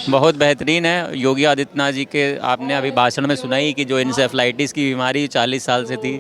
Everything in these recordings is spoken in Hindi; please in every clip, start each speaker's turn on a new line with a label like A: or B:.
A: बहुत बेहतरीन है। योगी आदित्यनाथ जी के आपने अभी भाषण में सुना ही कि जो इंसेफ्लाइटिस की बीमारी 40 साल से थी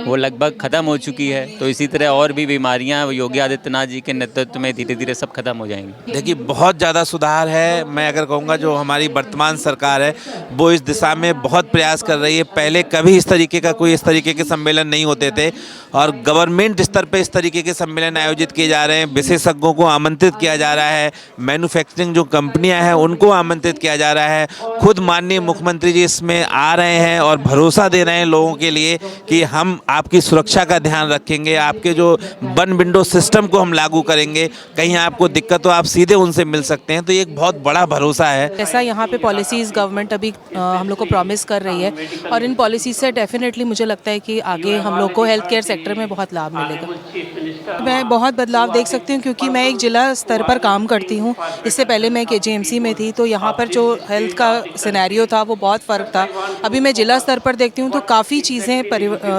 A: वो लगभग ख़त्म हो चुकी है। तो इसी तरह और भी बीमारियां योगी आदित्यनाथ जी के नेतृत्व में धीरे धीरे सब खत्म हो जाएंगी।
B: देखिए, बहुत ज़्यादा सुधार है। मैं अगर कहूँगा जो हमारी वर्तमान सरकार है वो इस दिशा में बहुत प्रयास कर रही है। पहले कभी इस तरीके के सम्मेलन नहीं होते थे और गवर्नमेंट स्तर पे इस तरीके के सम्मेलन आयोजित किए जा रहे हैं। विशेषज्ञों को आमंत्रित किया जा रहा है, मैन्युफैक्चरिंग जो कंपनियां हैं उनको आमंत्रित किया जा रहा है। खुद माननीय मुख्यमंत्री जी इसमें आ रहे हैं और भरोसा दे रहे हैं लोगों के लिए कि हम आपकी सुरक्षा का ध्यान रखेंगे, आपके जो वन विंडो सिस्टम को हम लागू करेंगे, कहीं आपको दिक्कत हो आप सीधे उनसे मिल सकते हैं। तो ये एक बहुत बड़ा भरोसा है।
C: ऐसा यहाँ पे पॉलिसीज़ गवर्नमेंट अभी हम लोग को प्रॉमिस कर रही है और इन पॉलिसीज से डेफिनेटली मुझे लगता है कि आगे हम लोग को हेल्थ केयर सेक्टर में बहुत लाभ मिलेगा। मैं बहुत बदलाव देख सकती हूँ क्योंकि मैं एक ज़िला स्तर पर काम करती हूँ। इससे पहले मैं केजीएमसी में थी, तो यहाँ पर जो हेल्थ का सिनेरियो था वो बहुत फ़र्क था। अभी मैं ज़िला स्तर पर देखती हूँ तो काफ़ी चीज़ें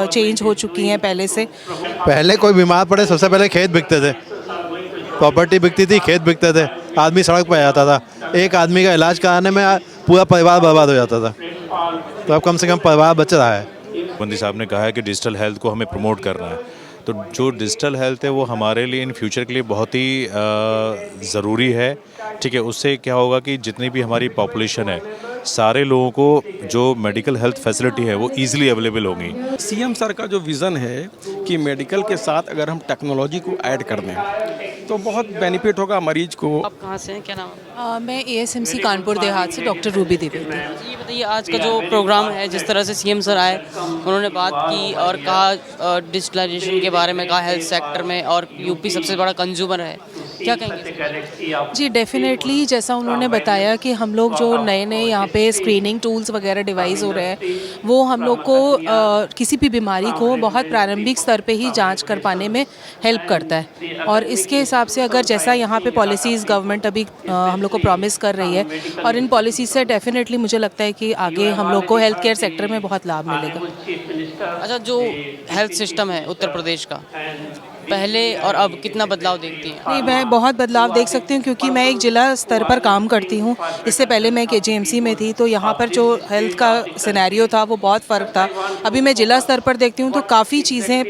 C: चेंज हो चुकी हैं पहले से।
D: पहले कोई बीमार पड़े सबसे पहले खेत बिकते थे, प्रॉपर्टी बिकती थी, खेत बिकते थे, आदमी सड़क पर आ जाता था। एक आदमी का इलाज कराने में पूरा परिवार बर्बाद हो जाता था। तो अब कम से कम परिवार बच रहा है।
E: मोदी साहब ने कहा है कि डिजिटल हेल्थ को हमें प्रमोट करना है। तो जो डिजिटल हेल्थ है वो हमारे लिए इन फ्यूचर के लिए बहुत ही ज़रूरी है। ठीक है, उससे क्या होगा कि जितनी भी हमारी पॉपुलेशन है सारे लोगों को जो मेडिकल हेल्थ फैसिलिटी है वो इजीली अवेलेबल होंगी।
F: सीएम सर का जो विज़न है कि मेडिकल के साथ अगर हम टेक्नोलॉजी को ऐड कर दें तो बहुत बेनिफिट होगा मरीज को।
G: आप कहाँ से हैं, क्या नाम है?
C: मैं एएसएमसी कानपुर देहात से डॉक्टर रूबी द्विवेदी।
G: ये बताइए, आज का जो प्रोग्राम है, जिस तरह से सीएम सर आए, उन्होंने बात की और कहा डिजिटलाइजेशन के बारे में, कहा हेल्थ सेक्टर में, और यूपी सबसे बड़ा कंज्यूमर है, क्या कहेंगे?
C: जी डेफिनेटली, जैसा उन्होंने बताया कि हम लोग जो नए नए यहाँ पे स्क्रीनिंग टूल्स वगैरह डिवाइस हो रहे हैं वो हम लोग को किसी भी बीमारी को बहुत प्रारंभिक स्तर पे ही जांच कर पाने में हेल्प करता है। और इसके हिसाब से अगर जैसा यहाँ पे पॉलिसीज़ गवर्नमेंट अभी हम लोग को प्रॉमिस कर रही है और इन पॉलिसीज से डेफिनेटली मुझे लगता है कि आगे हम लोग को हेल्थ केयर सेक्टर में बहुत लाभ मिलेगा।
G: अच्छा, जो हेल्थ सिस्टम है उत्तर प्रदेश का, पहले और अब कितना बदलाव देखती हैं?
C: नहीं, मैं बहुत बदलाव देख सकती हूँ क्योंकि मैं एक ज़िला स्तर पर काम करती हूँ। इससे पहले मैं केजीएमसी में थी, तो यहाँ पर जो हेल्थ का सिनेरियो था वो बहुत फ़र्क था। अभी मैं ज़िला स्तर पर देखती हूँ तो काफ़ी चीज़ें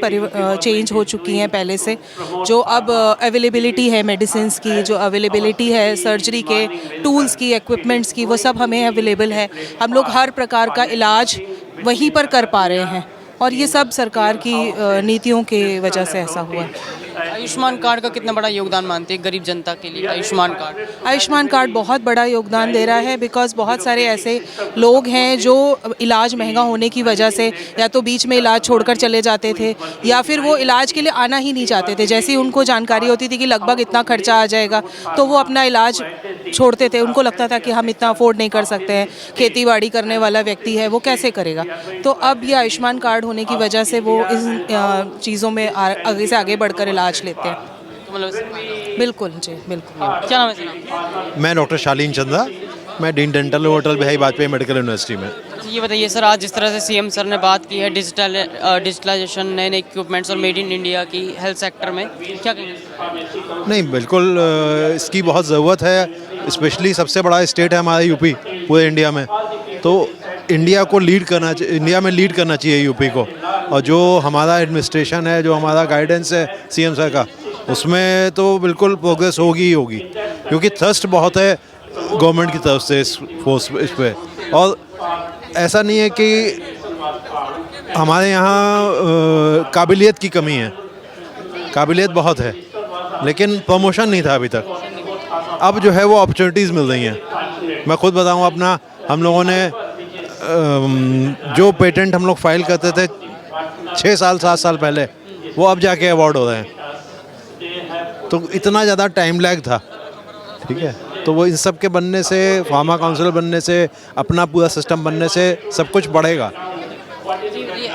C: चेंज हो चुकी हैं पहले से। जो अब अवेलेबिलिटी है मेडिसिन्स की, जो अवेलेबिलिटी है सर्जरी के टूल्स की, इक्विपमेंट्स की, वो सब हमें अवेलेबल है। हम लोग हर प्रकार का इलाज वहीं पर कर पा रहे हैं और ये सब सरकार की नीतियों के वजह से ऐसा हुआ है।
G: आयुष्मान कार्ड का कितना बड़ा योगदान मानते हैं गरीब जनता के लिए?
C: आयुष्मान कार्ड बहुत बड़ा योगदान दे रहा है बिकॉज़ बहुत सारे ऐसे लोग हैं जो इलाज महंगा होने की वजह से या तो बीच में इलाज छोड़कर चले जाते थे या फिर वो इलाज के लिए आना ही नहीं चाहते थे। जैसे ही उनको जानकारी होती थी कि लगभग इतना खर्चा आ जाएगा तो वो अपना इलाज छोड़ते थे। उनको लगता था कि हम इतना अफोर्ड नहीं कर सकते हैं, खेती बाड़ी करने वाला व्यक्ति है वो कैसे करेगा। तो अब ये आयुष्मान कार्ड होने की वजह से वो इन चीज़ों में आगे से आगे बढ़कर इलाज लेते हैं।
G: तो मतलब
C: बिल्कुल जी, बिल्कुल।
G: क्या नाम है सर?
D: मैं डॉक्टर शालीन चंद्रा, मैं dean dental hotel Bihari Vajpayee medical university में।
G: ये बताइए सर, आज जिस तरह से सीएम सर ने बात की है डिजिटलाइजेशन, नए नए इक्विपमेंट्स और मेड इन इंडिया की हेल्थ सेक्टर में, क्या कहेंगे?
D: नहीं, बिल्कुल इसकी बहुत ज़रूरत है। स्पेशली सबसे बड़ा स्टेट है हमारा यूपी पूरे इंडिया में, तो इंडिया में लीड करना चाहिए यूपी को। और जो हमारा एडमिनिस्ट्रेशन है, जो हमारा गाइडेंस है सीएम सर का, उसमें तो बिल्कुल प्रोग्रेस होगी ही होगी क्योंकि थ्रस्ट बहुत है गवर्नमेंट की तरफ से इस पे। और ऐसा नहीं है कि हमारे यहाँ काबिलियत की कमी है, काबिलियत बहुत है लेकिन प्रमोशन नहीं था अभी तक। अब जो है वो अपॉर्चुनिटीज़ मिल रही हैं। मैं खुद बताऊँ अपना, हम लोगों ने जो पेटेंट हम लोग फाइल करते थे 6 साल 7 साल पहले, वो अब जाके अवार्ड हो रहे हैं। तो इतना ज़्यादा टाइम लैग था, ठीक है। तो वो इन सब के बनने से, फार्मा काउंसिल बनने से, अपना पूरा सिस्टम बनने से सब कुछ बढ़ेगा।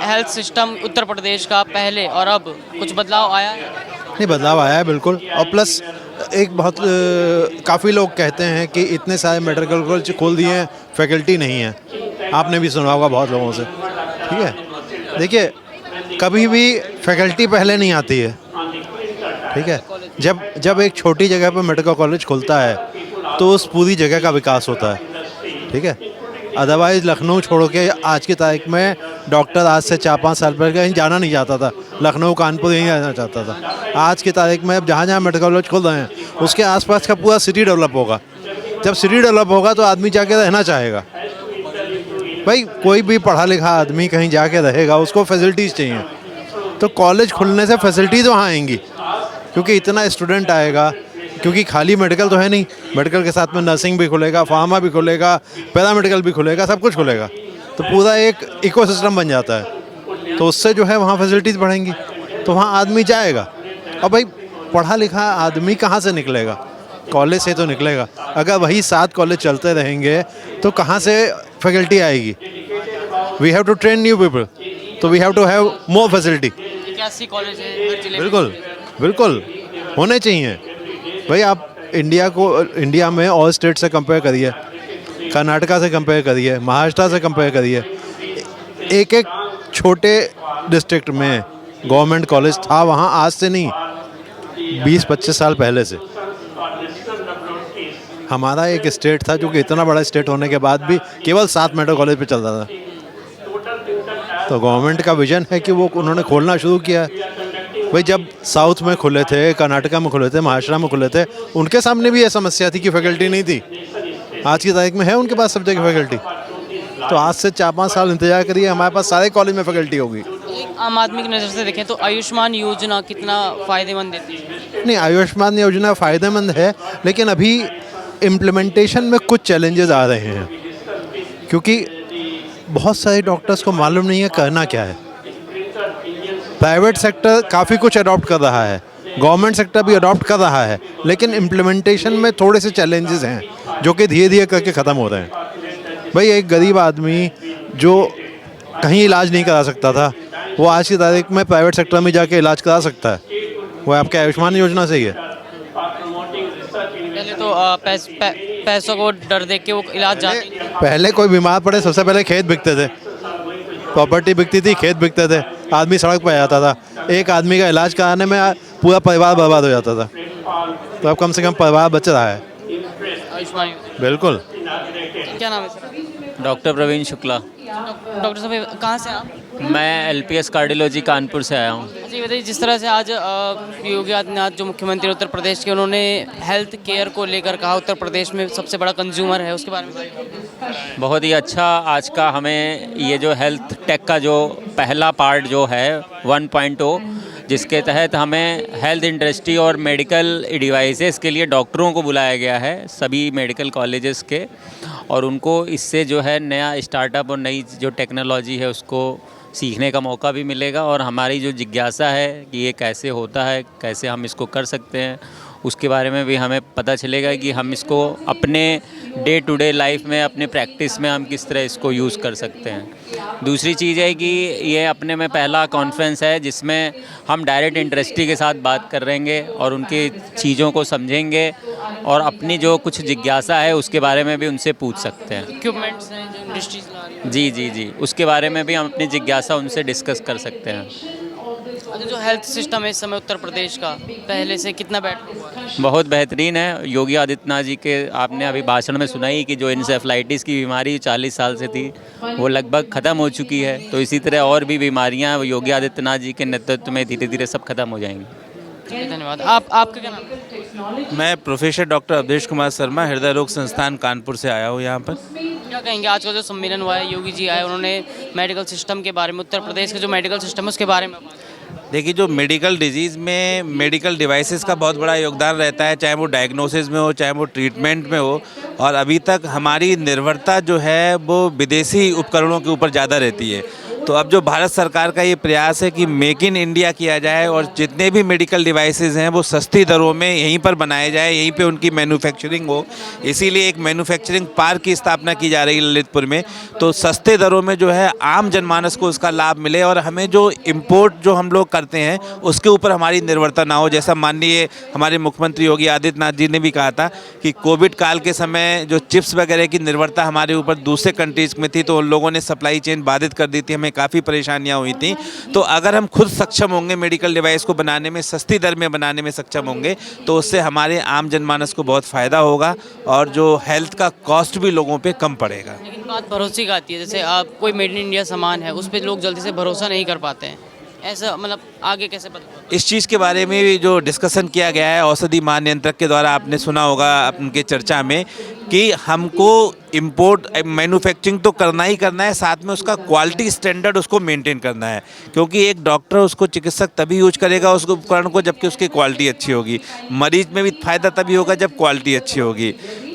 G: हेल्थ सिस्टम उत्तर प्रदेश का पहले और अब कुछ बदलाव आया है?
D: नहीं, बदलाव आया है बिल्कुल। और प्लस एक बहुत काफ़ी लोग कहते हैं कि इतने सारे मेडिकल कॉलेज खोल दिए हैं, फैकल्टी नहीं है। आपने भी सुना होगा बहुत लोगों से, ठीक है। देखिए, कभी भी फैकल्टी पहले नहीं आती है, ठीक है। जब एक छोटी जगह पर मेडिकल कॉलेज खुलता है तो उस पूरी जगह का विकास होता है, ठीक है। अदरवाइज़ लखनऊ छोड़ के आज की तारीख में डॉक्टर आज से 4-5 साल पहले कहीं जाना नहीं चाहता था, लखनऊ कानपुर यहीं रहना चाहता था। आज की तारीख में अब जहाँ जहाँ मेडिकल कॉलेज खुल रहे हैं उसके आसपास का पूरा सिटी डेवलप होगा। जब सिटी डेवलप होगा तो आदमी जाके रहना चाहेगा। भाई कोई भी पढ़ा लिखा आदमी कहीं जाके रहेगा, उसको फैसिलिटीज़ चाहिए, तो कॉलेज खुलने से फैसिलिटीज़ वहाँ आएंगी, क्योंकि इतना स्टूडेंट आएगा। क्योंकि खाली मेडिकल तो है नहीं, मेडिकल के साथ में नर्सिंग भी खुलेगा, फार्मा भी खुलेगा, पैरामेडिकल भी खुलेगा, सब कुछ खुलेगा, तो पूरा एक इकोसिस्टम बन जाता है। तो उससे जो है वहाँ फैसिलिटीज़ बढ़ेंगी, तो वहाँ आदमी जाएगा। और भाई पढ़ा लिखा आदमी कहाँ से निकलेगा? कॉलेज से तो निकलेगा। अगर वही 7 कॉलेज चलते रहेंगे तो कहाँ से फैकल्टी आएगी? We have to train new people, तो we have to have more facility.
G: 81 college है हर जिले में।
D: बिल्कुल बिल्कुल होने चाहिए। भाई आप इंडिया में और स्टेट से कंपेयर करिए, कर्नाटका से कंपेयर करिए, महाराष्ट्र से कंपेयर करिए, एक एक छोटे डिस्ट्रिक्ट में गवर्नमेंट कॉलेज था वहाँ, आज से नहीं 20-25 साल पहले से। हमारा एक स्टेट था जो कि इतना बड़ा स्टेट होने के बाद भी केवल 7 मेडिकल कॉलेज पे चलता था। तो गवर्नमेंट का विजन है कि वो उन्होंने खोलना शुरू किया। भाई जब साउथ में खुले थे, कर्नाटका में खुले थे, महाराष्ट्र में खुले थे, उनके सामने भी ये समस्या थी कि फैकल्टी नहीं थी। आज की तारीख में है उनके पास सब जगह फैकल्टी। तो आज से 4-5 साल इंतजार करिए, हमारे पास सारे कॉलेज में फैकल्टी होगी।
G: एक आम आदमी की नज़र से देखें तो आयुष्मान योजना कितना फ़ायदेमंद देती है?
D: नहीं, आयुष्मान योजना फ़ायदेमंद है, लेकिन अभी इम्प्लीमेंटेशन में कुछ चैलेंजेस आ रहे हैं, क्योंकि बहुत सारे डॉक्टर्स को मालूम नहीं है करना क्या है। प्राइवेट सेक्टर काफ़ी कुछ अडॉप्ट कर रहा है, गवर्नमेंट सेक्टर भी अडॉप्ट कर रहा है, लेकिन इम्प्लीमेंटेशन में थोड़े से चैलेंजेस हैं जो कि धीरे धीरे करके ख़त्म हो रहे हैं। भाई एक गरीब आदमी जो कहीं इलाज नहीं करा सकता था, वो आज की तारीख में प्राइवेट सेक्टर में जाके इलाज करा सकता है। वो आपके आयुष्मान योजना से ही है।
G: पहले तो पैसों को डर देख के वो इलाज जाते नहीं।
D: पहले कोई बीमार पड़े सबसे पहले खेत बिकते थे, प्रॉपर्टी बिकती थी, खेत बिकते थे, आदमी सड़क पर आ जाता था। एक आदमी का इलाज कराने में पूरा परिवार बर्बाद हो जाता था। तो अब कम से कम परिवार बच रहा है।
G: आयुष्मान योजना।
D: बिल्कुल।
G: क्या नाम है sir?
A: Doctor Praveen Shukla.
G: Doctor साहब कहाँ से आप?
A: मैं LPS कार्डियोलॉजी कानपुर से आया हूँ।
G: जी बताइए, जिस तरह से आज योगी आदित्यनाथ जो मुख्यमंत्री उत्तर प्रदेश के, उन्होंने हेल्थ केयर को लेकर कहा उत्तर प्रदेश में सबसे बड़ा कंज्यूमर है, उसके बारे में बताइए।
A: बहुत ही अच्छा आज का हमें ये जो हेल्थ टेक का जो पहला पार्ट जो है 1.0, जिसके तहत हमें हेल्थ इंडस्ट्री और मेडिकल डिवाइसेस के लिए डॉक्टरों को बुलाया गया है सभी मेडिकल कॉलेजेस के, और उनको इससे जो है नया स्टार्टअप और नई जो टेक्नोलॉजी है उसको सीखने का मौका भी मिलेगा। और हमारी जो जिज्ञासा है कि ये कैसे होता है, कैसे हम इसको कर सकते हैं, उसके बारे में भी हमें पता चलेगा कि हम इसको अपने डे टू डे लाइफ में, अपने प्रैक्टिस में हम किस तरह इसको यूज़ कर सकते हैं। दूसरी चीज़ है कि ये अपने में पहला कॉन्फ्रेंस है जिसमें हम डायरेक्ट इंडस्ट्री के साथ बात कर रहेंगे और उनकी चीज़ों को समझेंगे और अपनी जो कुछ जिज्ञासा है उसके बारे में भी उनसे पूछ सकते हैं।
G: इक्विपमेंट्स हैं जो इंडस्ट्रीज ला रही है।
A: जी, उसके बारे में भी हम अपनी जिज्ञासा उनसे डिस्कस कर सकते हैं।
G: अच्छा, जो हेल्थ सिस्टम है इस समय उत्तर प्रदेश का पहले से कितना बेटर हुआ है?
A: बहुत बेहतरीन है। योगी आदित्यनाथ जी के आपने अभी भाषण में सुना ही कि जो इंसेफ्लाइटिस की बीमारी 40 साल से थी वो लगभग ख़त्म हो चुकी है। तो इसी तरह और भी बीमारियां योगी आदित्यनाथ जी के नेतृत्व में धीरे धीरे सब खत्म हो जाएंगी।
G: धन्यवाद। आपका क्या नाम है?
B: मैं प्रोफेसर डॉक्टर अवधेश कुमार शर्मा, हृदय रोग संस्थान कानपुर से आया हूँ यहाँ पर।
G: क्या कहेंगे, आज का जो सम्मेलन हुआ है, योगी जी आए, उन्होंने मेडिकल सिस्टम के बारे में, उत्तर प्रदेश के जो मेडिकल सिस्टम है उसके बारे में।
B: देखिए, जो मेडिकल डिजीज़ में मेडिकल डिवाइसेस का बहुत बड़ा योगदान रहता है, चाहे वो डायग्नोसिस में हो, चाहे वो ट्रीटमेंट में हो। और अभी तक हमारी निर्भरता जो है वो विदेशी उपकरणों के ऊपर ज़्यादा रहती है। तो अब जो भारत सरकार का ये प्रयास है कि मेक इन इंडिया किया जाए और जितने भी मेडिकल डिवाइसेस हैं वो सस्ती दरों में यहीं पर बनाए जाए, यहीं पे उनकी मैन्युफैक्चरिंग हो। इसीलिए एक मैन्युफैक्चरिंग पार्क की स्थापना की जा रही है ललितपुर में। तो सस्ते दरों में जो है आम जनमानस को उसका लाभ मिले और हमें जो इम्पोर्ट जो हम लोग करते हैं उसके ऊपर हमारी निर्भरता ना हो। जैसा माननीय हमारे मुख्यमंत्री योगी आदित्यनाथ जी ने भी कहा था कि कोविड काल के समय जो चिप्स वगैरह की निर्भरता हमारे ऊपर दूसरे कंट्रीज़ में थी, तो उन लोगों ने सप्लाई चेन बाधित कर दी थी, हमें काफ़ी परेशानियां हुई थी। तो अगर हम खुद सक्षम होंगे मेडिकल डिवाइस को बनाने में, सस्ती दर में बनाने में सक्षम होंगे, तो उससे हमारे आम जनमानस को बहुत फ़ायदा होगा और जो हेल्थ का कॉस्ट भी लोगों पे कम पड़ेगा।
G: लेकिन बात भरोसे की आती है, जैसे आप कोई मेड इन इंडिया सामान है उस पर लोग जल्दी से भरोसा नहीं कर पाते हैं, ऐसा मतलब आगे कैसे पता?
B: इस चीज़ के बारे में भी जो डिस्कशन किया गया है औषधि महानियंत्रक के द्वारा, आपने सुना होगा उनके चर्चा में, कि हमको इंपोर्ट मैन्युफैक्चरिंग तो करना ही करना है, साथ में उसका क्वालिटी स्टैंडर्ड उसको मेंटेन करना है, क्योंकि एक डॉक्टर उसको, चिकित्सक तभी यूज करेगा उस उपकरण को जबकि उसकी क्वालिटी अच्छी होगी। मरीज में भी फ़ायदा तभी होगा जब क्वालिटी अच्छी होगी।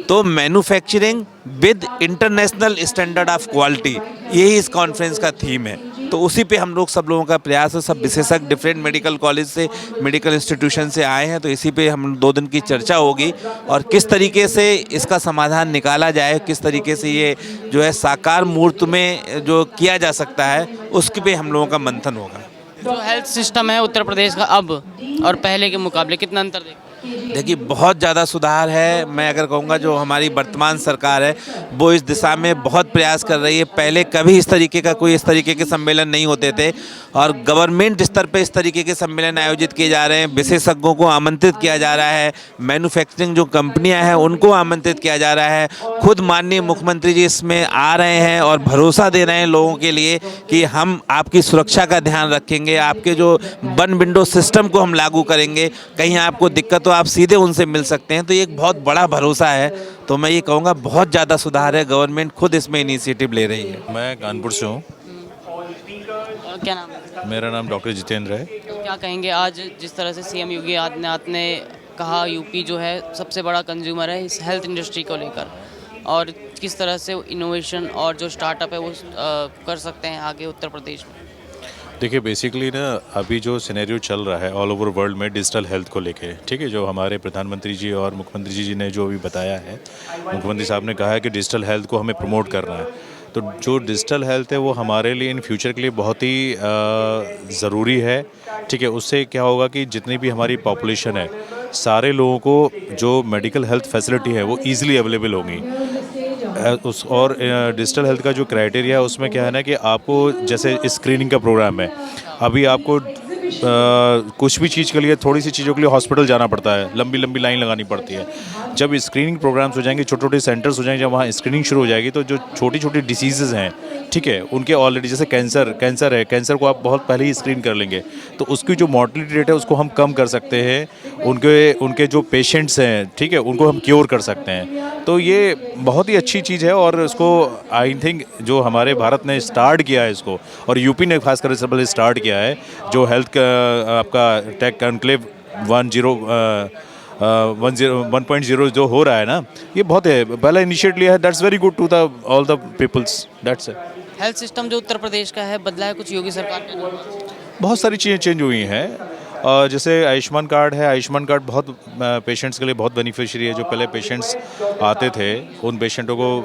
B: तो manufacturing with international standard of quality, यही इस कॉन्फ्रेंस का थीम है। तो उसी पे हम लोग, सब लोगों का प्रयास है, सब विशेषज्ञ डिफरेंट मेडिकल कॉलेज से, मेडिकल इंस्टीट्यूशन से आए हैं। तो इसी पे हम 2 दिन की चर्चा होगी और किस तरीके से इसका समाधान निकाला जाए, किस तरीके से ये जो है साकार मूर्त में जो किया जा सकता है, उसके पे हम लोगों का मंथन होगा।
G: जो हेल्थ सिस्टम है उत्तर प्रदेश का अब और पहले के मुकाबले कितना अंतर देखते हैं?
B: देखिए, बहुत ज़्यादा सुधार है। मैं अगर कहूँगा जो हमारी वर्तमान सरकार है वो इस दिशा में बहुत प्रयास कर रही है। पहले कभी इस तरीके के सम्मेलन नहीं होते थे और गवर्नमेंट स्तर पे इस तरीके के सम्मेलन आयोजित किए जा रहे हैं। विशेषज्ञों को आमंत्रित किया जा रहा है, मैन्युफैक्चरिंग जो कंपनियां हैं उनको आमंत्रित किया जा रहा है। खुद माननीय मुख्यमंत्री जी इसमें आ रहे हैं और भरोसा दे रहे हैं लोगों के लिए कि हम आपकी सुरक्षा का ध्यान रखेंगे, आपके जो वन विंडो सिस्टम को हम लागू करेंगे, कहीं आपको दिक्कत आप सीधे उनसे मिल सकते हैं। तो ये एक बहुत बड़ा भरोसा है। तो मैं ये कहूँगा बहुत ज़्यादा सुधार है, गवर्नमेंट खुद इसमें इनिशिएटिव ले रही है।
E: मैं कानपुर से हूँ।
G: क्या नाम है?
E: मेरा नाम डॉक्टर जितेंद्र है।
G: क्या कहेंगे आज जिस तरह से सीएम योगी आदित्यनाथ ने कहा यूपी जो है सबसे बड़ा कंज्यूमर है इस हेल्थ इंडस्ट्री को लेकर, और किस तरह से इनोवेशन और जो स्टार्टअप है वो कर सकते हैं आगे उत्तर प्रदेश में?
E: देखिए, बेसिकली ना अभी जो सिनेरियो चल रहा है ऑल ओवर वर्ल्ड में डिजिटल हेल्थ को लेके, ठीक है, जो हमारे प्रधानमंत्री जी और मुख्यमंत्री जी ने जो भी बताया है, मुख्यमंत्री साहब ने कहा है कि डिजिटल हेल्थ को हमें प्रमोट करना है। तो जो डिजिटल हेल्थ है वो हमारे लिए इन फ्यूचर के लिए बहुत ही ज़रूरी है, ठीक है। उससे क्या होगा कि जितनी भी हमारी पॉपुलेशन है, सारे लोगों को जो मेडिकल हेल्थ फैसिलिटी है वो ईज़िली अवेलेबल होंगी। उस और डिजिटल हेल्थ का जो क्राइटेरिया है उसमें क्या है ना कि आपको जैसे स्क्रीनिंग का प्रोग्राम है, अभी आपको कुछ भी चीज़ के लिए, थोड़ी सी चीज़ों के लिए हॉस्पिटल जाना पड़ता है, लंबी लंबी लाइन लगानी पड़ती है। जब स्क्रीनिंग प्रोग्राम्स हो जाएंगे, छोटे छोटे सेंटर्स हो जाएंगे, जब वहाँ स्क्रीनिंग शुरू हो जाएगी, तो जो छोटी छोटी डिसीज़ेज़ हैं, ठीक है, उनके ऑलरेडी जैसे कैंसर है, कैंसर को आप बहुत पहले ही स्क्रीन कर लेंगे तो उसकी जो मॉर्टेलिटी रेट है उसको हम कम कर सकते हैं। उनके जो पेशेंट्स हैं, ठीक है, उनको हम क्योर कर सकते हैं। तो ये बहुत ही अच्छी चीज़ है और इसको आई थिंक जो हमारे भारत ने स्टार्ट किया है इसको, और यूपी ने खासकर इससे पहले स्टार्ट किया है, जो हेल्थ का आपका टेक कॉन्क्लेव 1.0 जो हो रहा है ना, ये बहुत है, पहला इनिशिएट लिया है। That's very good to the all the peoples. That's it.
G: Health system जो उत्तर प्रदेश का है बदला है कुछ योगी सरकार ने?
E: बहुत सारी चीज़ें चेंज हुई हैं। जैसे आयुष्मान कार्ड है, आयुष्मान कार्ड बहुत पेशेंट्स के लिए बहुत बेनिफिशियरी है। जो पहले पेशेंट्स आते थे उन पेशेंटों को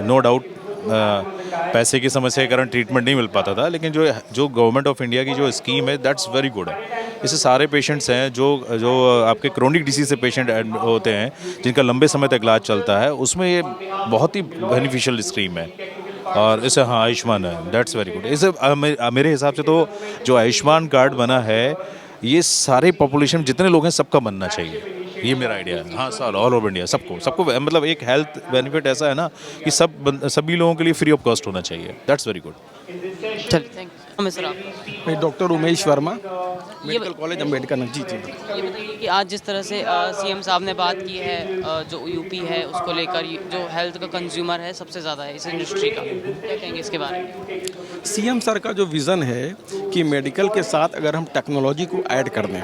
E: नो डाउट पैसे की समस्या के कारण ट्रीटमेंट नहीं मिल पाता था, लेकिन जो गवर्नमेंट ऑफ इंडिया की जो स्कीम है दैट्स वेरी गुड है। इससे सारे पेशेंट्स हैं जो आपके क्रोनिक डिसीज से पेशेंट होते हैं, जिनका लंबे समय तक इलाज चलता है, उसमें ये बहुत ही बेनिफिशियल स्कीम है। और इसे हाँ आयुष्मान है, दैट्स वेरी गुड। इसे मेरे हिसाब से तो जो आयुष्मान कार्ड बना है ये सारे पॉपुलेशन जितने लोग हैं सबका बनना चाहिए, ये मेरा आइडिया है। हाँ सर, ऑल ओवर इंडिया सबको मतलब एक हेल्थ बेनिफिट ऐसा है ना कि सभी लोगों के लिए फ्री ऑफ कॉस्ट होना चाहिए। That's very good.
G: चलिए, थैंक यू सर। आप
F: मैं doctor Umesh Verma, medical college Ambedkar Nagar. जी।
G: ये बताइए कि आज जिस तरह से सीएम साहब ने बात की है जो यूपी है उसको लेकर, जो हेल्थ का कंज्यूमर है सबसे ज़्यादा है इस इंडस्ट्री का, क्या कहेंगे इसके बारे में?
F: सीएम सर का जो विज़न है कि मेडिकल के साथ अगर हम टेक्नोलॉजी को ऐड कर दें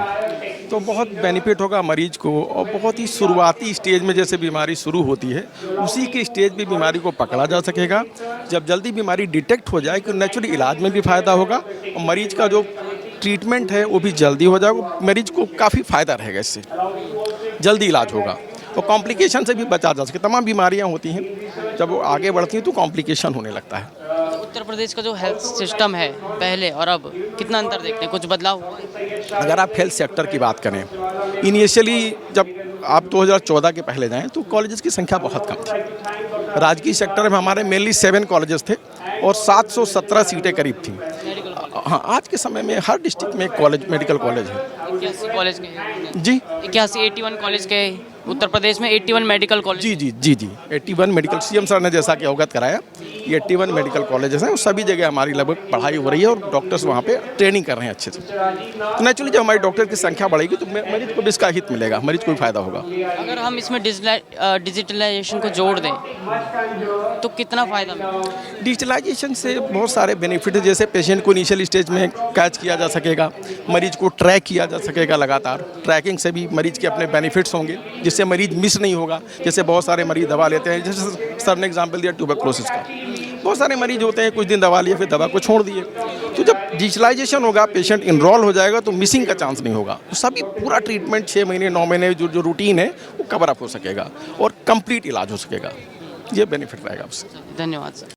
F: तो बहुत बेनिफिट होगा मरीज को, और बहुत ही शुरुआती स्टेज में जैसे बीमारी शुरू होती है उसी के स्टेज पे बीमारी को पकड़ा जा सकेगा। जब जल्दी बीमारी डिटेक्ट हो जाए तो नेचुरली इलाज में भी फ़ायदा होगा और मरीज का जो ट्रीटमेंट है वो भी जल्दी हो जाएगा। मरीज को काफ़ी फ़ायदा रहेगा, इससे जल्दी इलाज होगा और कॉम्प्लिकेशन से भी बचा जा सके। तमाम बीमारियां होती हैं जब वो आगे बढ़ती हैं तो कॉम्प्लिकेशन होने लगता है।
G: उत्तर प्रदेश का जो हेल्थ सिस्टम है पहले और अब कितना अंतर देखते हैं, कुछ बदलाव हुआ है?
F: अगर आप हेल्थ सेक्टर की बात करें, इनिशियली जब आप 2014 के पहले जाएं तो कॉलेजेस की संख्या बहुत कम थी। राजकीय सेक्टर में हमारे मेनली 7 कॉलेजेस थे और 717 सीटें करीब थी। हाँ, आज के समय में हर डिस्ट्रिक्ट में एक कॉलेज, मेडिकल कॉलेज है।
G: 81 कॉलेज के हैं।
F: जी
G: 81 कॉलेज के उत्तर प्रदेश में 81 मेडिकल कॉलेज।
F: जी जी जी जी 81 मेडिकल, सीएम सर ने जैसा कि अवगत कराया, ये 81 मेडिकल कॉलेजेस हैं, सभी जगह हमारी लगभग पढ़ाई हो रही है और डॉक्टर्स वहाँ पे ट्रेनिंग कर रहे हैं अच्छे से। तो नेचुरली जब हमारी डॉक्टर की संख्या बढ़ेगी तो मरीज को भी इसका हित मिलेगा, मरीज को भी फायदा होगा।
G: अगर हम इसमें डिजिटलाइजेशन को जोड़ दें तो कितना फ़ायदा मिलेगा?
F: डिजिटलाइजेशन से बहुत सारे बेनिफिट है, जैसे पेशेंट को इनिशियल स्टेज में कैच किया जा सकेगा, मरीज को ट्रैक किया जा सकेगा लगातार, ट्रैकिंग से भी मरीज के अपने बेनिफिट्स होंगे जिससे मरीज मिस नहीं होगा। जैसे बहुत सारे मरीज दवा लेते हैं, जैसे सर ने एग्जांपल दिया ट्यूबरक्लोसिस का, बहुत सारे मरीज होते हैं कुछ दिन दवा लिए फिर दवा को छोड़ दिए। तो जब डिजिटलाइजेशन होगा, पेशेंट इनरोल हो जाएगा तो मिसिंग का चांस नहीं होगा, तो सभी पूरा ट्रीटमेंट 6 महीने 9 महीने जो रूटीन है वो कवर अप हो सकेगा और कंप्लीट इलाज हो सकेगा। ये बेनिफिट रहेगा उससे।
G: धन्यवाद सर।